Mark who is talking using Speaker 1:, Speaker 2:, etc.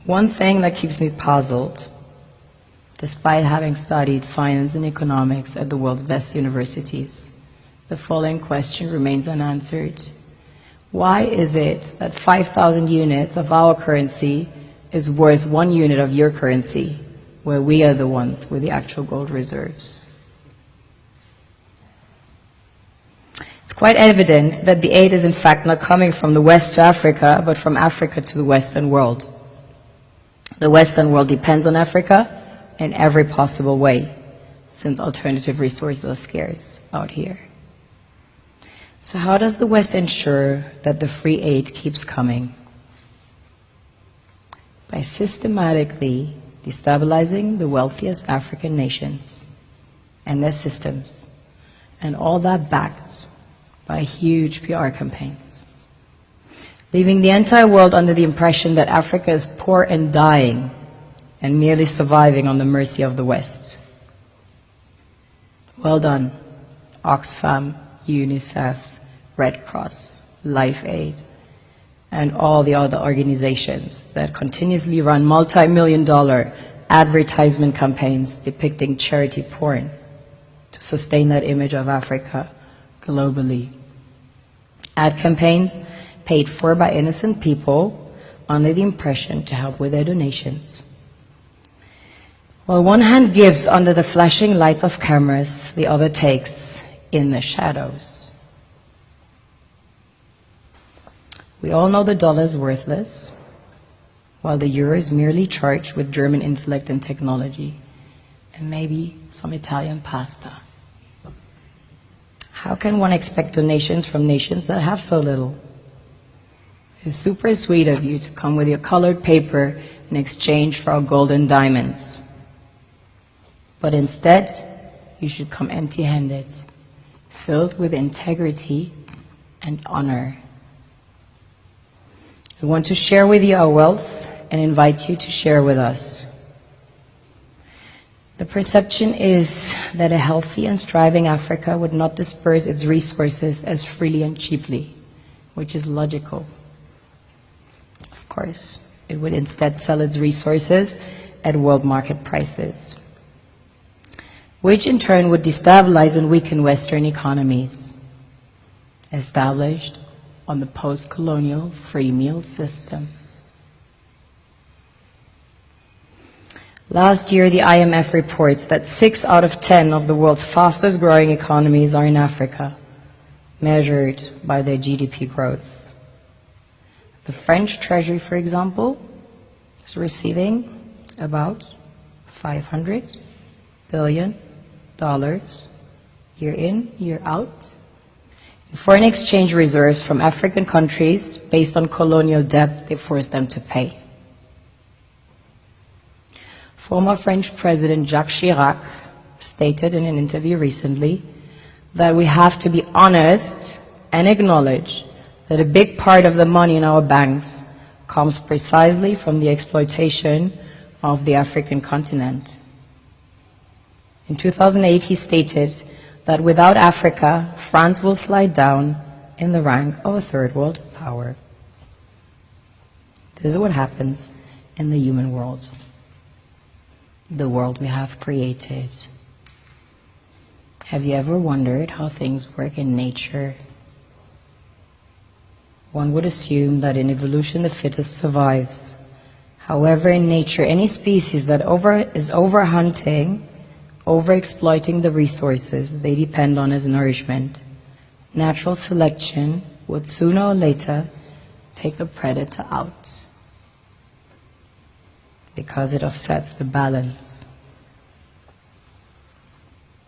Speaker 1: One thing that keeps me puzzled, despite having studied finance and economics at the world's best universities, the following question remains unanswered. Why is it that 5,000 units of our currency is worth 1 unit of your currency, where we are the ones with the actual gold reserves? It's quite evident that the aid is in fact not coming from the West to Africa, but from Africa to the Western world. The Western world depends on Africa in every possible way, since alternative resources are scarce out here. So how does the West ensure that the free aid keeps coming? By systematically destabilizing the wealthiest African nations and their systems, and all that backed by huge PR campaigns, leaving the entire world under the impression that Africa is poor and dying and merely surviving on the mercy of the West. Well done, Oxfam, UNICEF, Red Cross, Life Aid, and all the other organizations that continuously run multi-million-dollar advertisement campaigns depicting charity porn to sustain that image of Africa globally. Ad campaigns paid for by innocent people under the impression to help with their donations. While one hand gives under the flashing lights of cameras, the other takes in the shadows. We all know the dollar is worthless, while the euro is merely charged with German intellect and technology, and maybe some Italian pasta. How can one expect donations from nations that have so little? It's super sweet of you to come with your colored paper in exchange for our gold and diamonds. But instead, you should come empty-handed, filled with integrity and honor. We want to share with you our wealth and invite you to share with us. The perception is that a healthy and striving Africa would not disperse its resources as freely and cheaply, which is logical. Of course, it would instead sell its resources at world market prices, which in turn would destabilize and weaken Western economies, established on the post-colonial free meal system. Last year, the IMF reports that 6 out of 10 of the world's fastest growing economies are in Africa, measured by their GDP growth. The French Treasury, for example, is receiving about $500 billion year in, year out, in foreign exchange reserves from African countries based on colonial debt they forced them to pay. Former French President Jacques Chirac stated in an interview recently that we have to be honest and acknowledge that a big part of the money in our banks comes precisely from the exploitation of the African continent. In 2008, he stated that without Africa, France will slide down in the rank of a third world power. This is what happens in the human world, the world we have created. Have you ever wondered how things work in nature? One would assume that in evolution the fittest survives. However, in nature, any species that is overhunting, overexploiting the resources they depend on as nourishment, natural selection would sooner or later take the predator out, because it offsets the balance.